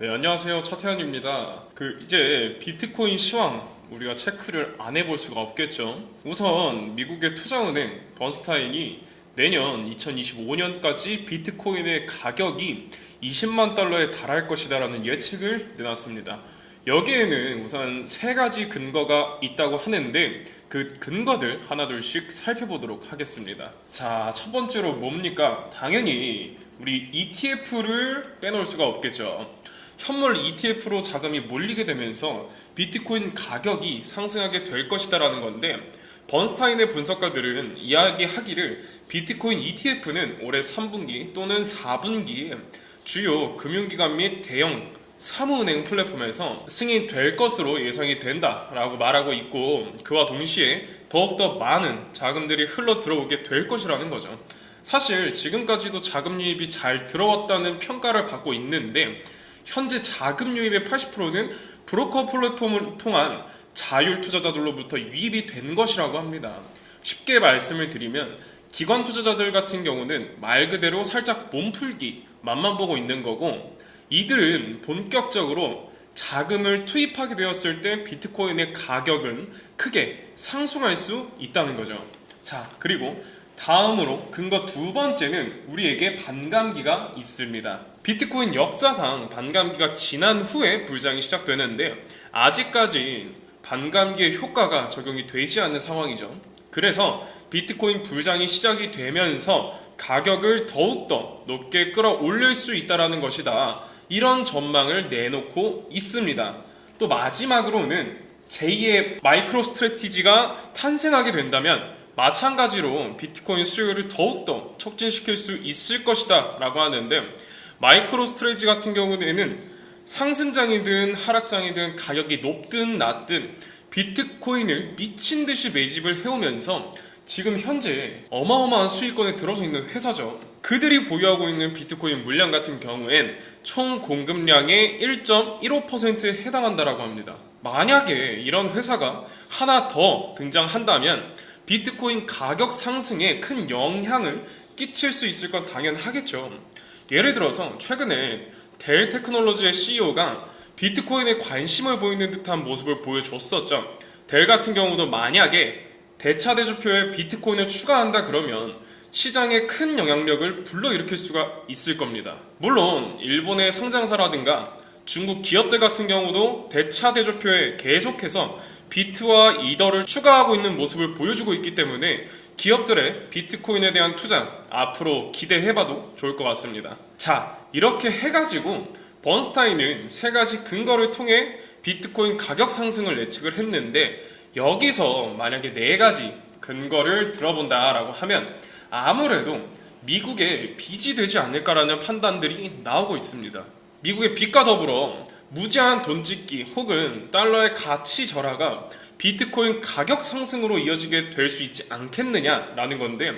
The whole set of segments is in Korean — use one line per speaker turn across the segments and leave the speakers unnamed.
네, 안녕하세요. 차태현입니다. 이제 비트코인 시황 우리가 체크를 안 해볼 수가 없겠죠. 우선 미국의 투자은행 번스타인이 내년 2025년까지 비트코인의 가격이 20만 달러에 달할 것이다라는 예측을 내놨습니다. 여기에는 우선 세 가지 근거가 있다고 하는데 그 근거들 하나둘씩 살펴보도록 하겠습니다. 자, 첫 번째로 뭡니까? 당연히 우리 ETF를 빼놓을 수가 없겠죠. 현물 ETF로 자금이 몰리게 되면서 비트코인 가격이 상승하게 될 것이다라는 건데, 번스타인의 분석가들은 이야기하기를 비트코인 ETF는 올해 3분기 또는 4분기에 주요 금융기관 및 대형 사무은행 플랫폼에서 승인될 것으로 예상이 된다라고 말하고 있고, 그와 동시에 더욱더 많은 자금들이 흘러 들어오게 될 것이라는 거죠. 사실 지금까지도 자금 유입이 잘 들어왔다는 평가를 받고 있는데, 현재 자금 유입의 80%는 브로커 플랫폼을 통한 자율 투자자들로부터 유입이 된 것이라고 합니다. 쉽게 말씀을 드리면 기관 투자자들 같은 경우는 말 그대로 살짝 몸풀기 맛만 보고 있는 거고, 이들은 본격적으로 자금을 투입하게 되었을 때 비트코인의 가격은 크게 상승할 수 있다는 거죠. 자, 그리고 다음으로 근거 두 번째는 우리에게 반감기가 있습니다. 비트코인 역사상 반감기가 지난 후에 불장이 시작되는데 아직까지 반감기의 효과가 적용이 되지 않는 상황이죠. 그래서 비트코인 불장이 시작이 되면서 가격을 더욱더 높게 끌어올릴 수 있다는 것이다. 이런 전망을 내놓고 있습니다. 또 마지막으로는 제2의 마이크로 스트래티지가 탄생하게 된다면 마찬가지로 비트코인 수요를 더욱더 촉진시킬 수 있을 것이다 라고 하는데, 마이크로 스트레이지 같은 경우에는 상승장이든 하락장이든 가격이 높든 낮든 비트코인을 미친 듯이 매집을 해오면서 지금 현재 어마어마한 수익권에 들어서 있는 회사죠. 그들이 보유하고 있는 비트코인 물량 같은 경우엔 총 공급량의 1.15%에 해당한다라고 합니다. 만약에 이런 회사가 하나 더 등장한다면 비트코인 가격 상승에 큰 영향을 끼칠 수 있을 건 당연하겠죠. 예를 들어서 최근에 델 테크놀로지의 CEO가 비트코인에 관심을 보이는 듯한 모습을 보여줬었죠. 델 같은 경우도 만약에 대차대조표에 비트코인을 추가한다 그러면 시장에 큰 영향력을 불러일으킬 수가 있을 겁니다. 물론 일본의 상장사라든가 중국 기업들 같은 경우도 대차대조표에 계속해서 비트와 이더를 추가하고 있는 모습을 보여주고 있기 때문에 기업들의 비트코인에 대한 투자 앞으로 기대해봐도 좋을 것 같습니다. 자, 이렇게 해가지고 번스타인은 세 가지 근거를 통해 비트코인 가격 상승을 예측을 했는데, 여기서 만약에 네 가지 근거를 들어본다라고 하면 아무래도 미국의 빚이 되지 않을까라는 판단들이 나오고 있습니다. 미국의 빚과 더불어 무제한 돈 찍기 혹은 달러의 가치 절하가 비트코인 가격 상승으로 이어지게 될 수 있지 않겠느냐라는 건데,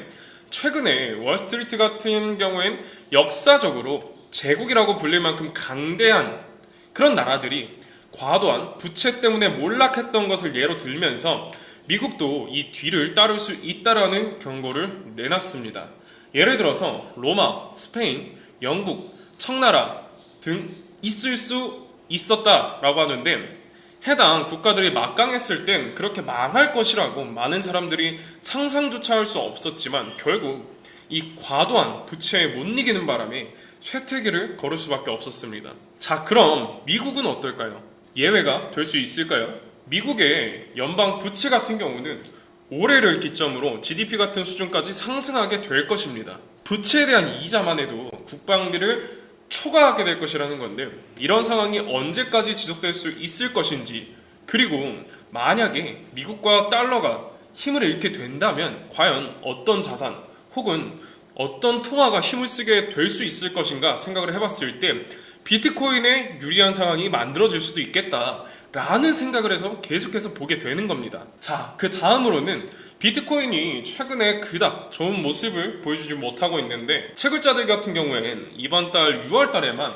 최근에 월스트리트 같은 경우엔 역사적으로 제국이라고 불릴 만큼 강대한 그런 나라들이 과도한 부채 때문에 몰락했던 것을 예로 들면서 미국도 이 뒤를 따를 수 있다라는 경고를 내놨습니다. 예를 들어서 로마, 스페인, 영국, 청나라 등 있을 수 있었다라고 하는데, 해당 국가들이 막강했을 땐 그렇게 망할 것이라고 많은 사람들이 상상조차 할 수 없었지만 결국 이 과도한 부채에 못 이기는 바람에 쇠퇴기를 걸을 수밖에 없었습니다. 자, 그럼 미국은 어떨까요? 예외가 될 수 있을까요? 미국의 연방 부채 같은 경우는 올해를 기점으로 GDP 같은 수준까지 상승하게 될 것입니다. 부채에 대한 이자만 해도 국방비를 초과하게 될 것이라는 건데, 이런 상황이 언제까지 지속될 수 있을 것인지, 그리고 만약에 미국과 달러가 힘을 잃게 된다면 과연 어떤 자산 혹은 어떤 통화가 힘을 쓰게 될 수 있을 것인가 생각을 해봤을 때 비트코인에 유리한 상황이 만들어질 수도 있겠다라는 생각을 해서 계속해서 보게 되는 겁니다. 자, 그 다음으로는 비트코인이 최근에 그닥 좋은 모습을 보여주지 못하고 있는데, 채굴자들 같은 경우에는 이번 달 6월 달에만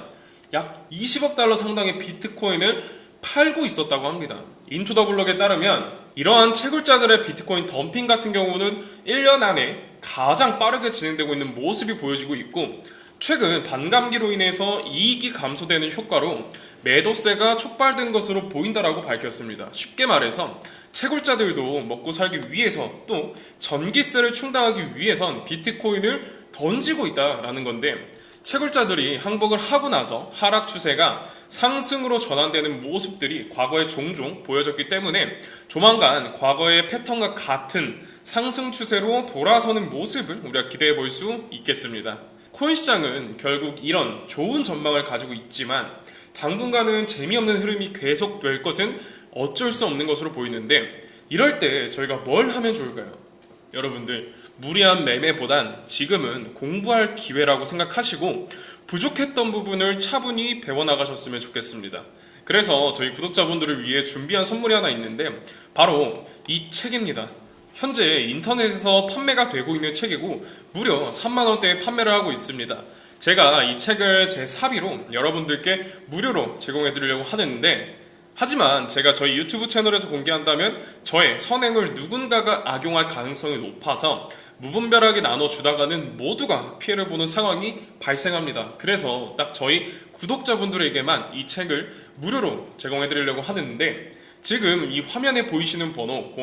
약 20억 달러 상당의 비트코인을 팔고 있었다고 합니다. 인투더블럭에 따르면 이러한 채굴자들의 비트코인 덤핑 같은 경우는 1년 안에 가장 빠르게 진행되고 있는 모습이 보여지고 있고, 최근 반감기로 인해서 이익이 감소되는 효과로 매도세가 촉발된 것으로 보인다라고 밝혔습니다. 쉽게 말해서 채굴자들도 먹고 살기 위해서 또 전기세를 충당하기 위해선 비트코인을 던지고 있다라는 건데, 채굴자들이 항복을 하고 나서 하락 추세가 상승으로 전환되는 모습들이 과거에 종종 보여졌기 때문에 조만간 과거의 패턴과 같은 상승 추세로 돌아서는 모습을 우리가 기대해 볼 수 있겠습니다. 코인 시장은 결국 이런 좋은 전망을 가지고 있지만 당분간은 재미없는 흐름이 계속될 것은 어쩔 수 없는 것으로 보이는데, 이럴 때 저희가 뭘 하면 좋을까요? 여러분들, 무리한 매매보단 지금은 공부할 기회라고 생각하시고 부족했던 부분을 차분히 배워나가셨으면 좋겠습니다. 그래서 저희 구독자분들을 위해 준비한 선물이 하나 있는데 바로 이 책입니다. 현재 인터넷에서 판매가 되고 있는 책이고 무려 3만원대에 판매를 하고 있습니다. 제가 이 책을 제 사비로 여러분들께 무료로 제공해드리려고 하는데, 하지만 제가 저희 유튜브 채널에서 공개한다면 저의 선행을 누군가가 악용할 가능성이 높아서 무분별하게 나눠주다가는 모두가 피해를 보는 상황이 발생합니다. 그래서 딱 저희 구독자분들에게만 이 책을 무료로 제공해드리려고 하는데, 지금 이 화면에 보이시는 번호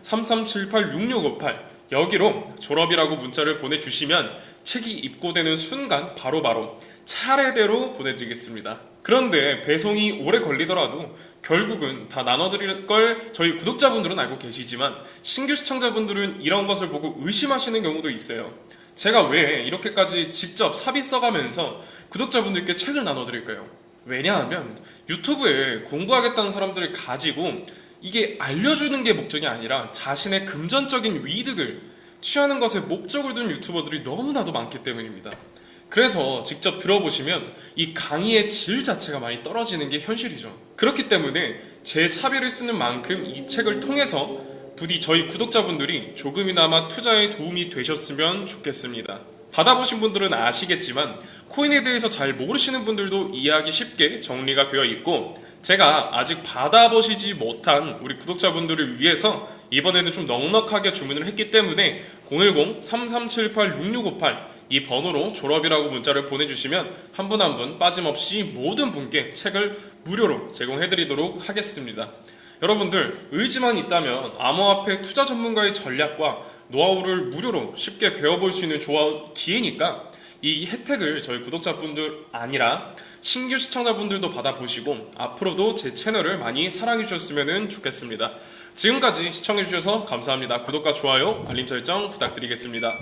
010-3378-6658 여기로 졸업이라고 문자를 보내주시면 책이 입고되는 순간 바로바로 차례대로 보내드리겠습니다. 그런데 배송이 오래 걸리더라도 결국은 다 나눠드릴 걸 저희 구독자분들은 알고 계시지만 신규 시청자분들은 이런 것을 보고 의심하시는 경우도 있어요. 제가 왜 이렇게까지 직접 사비 써가면서 구독자분들께 책을 나눠드릴까요? 왜냐하면 유튜브에 공부하겠다는 사람들을 가지고 이게 알려주는 게 목적이 아니라 자신의 금전적인 이득을 취하는 것에 목적을 둔 유튜버들이 너무나도 많기 때문입니다. 그래서 직접 들어보시면 이 강의의 질 자체가 많이 떨어지는 게 현실이죠. 그렇기 때문에 제 사비를 쓰는 만큼 이 책을 통해서 부디 저희 구독자분들이 조금이나마 투자에 도움이 되셨으면 좋겠습니다. 받아보신 분들은 아시겠지만 코인에 대해서 잘 모르시는 분들도 이해하기 쉽게 정리가 되어 있고, 제가 아직 받아보시지 못한 우리 구독자분들을 위해서 이번에는 좀 넉넉하게 주문을 했기 때문에 010-3378-6658 이 번호로 졸업이라고 문자를 보내주시면 한 분 한 분 빠짐없이 모든 분께 책을 무료로 제공해드리도록 하겠습니다. 여러분들, 의지만 있다면 암호화폐 투자 전문가의 전략과 노하우를 무료로 쉽게 배워볼 수 있는 좋은 기회니까 이 혜택을 저희 구독자분들 아니라 신규 시청자분들도 받아보시고 앞으로도 제 채널을 많이 사랑해 주셨으면 좋겠습니다. 지금까지 시청해 주셔서 감사합니다. 구독과 좋아요, 알림 설정 부탁드리겠습니다.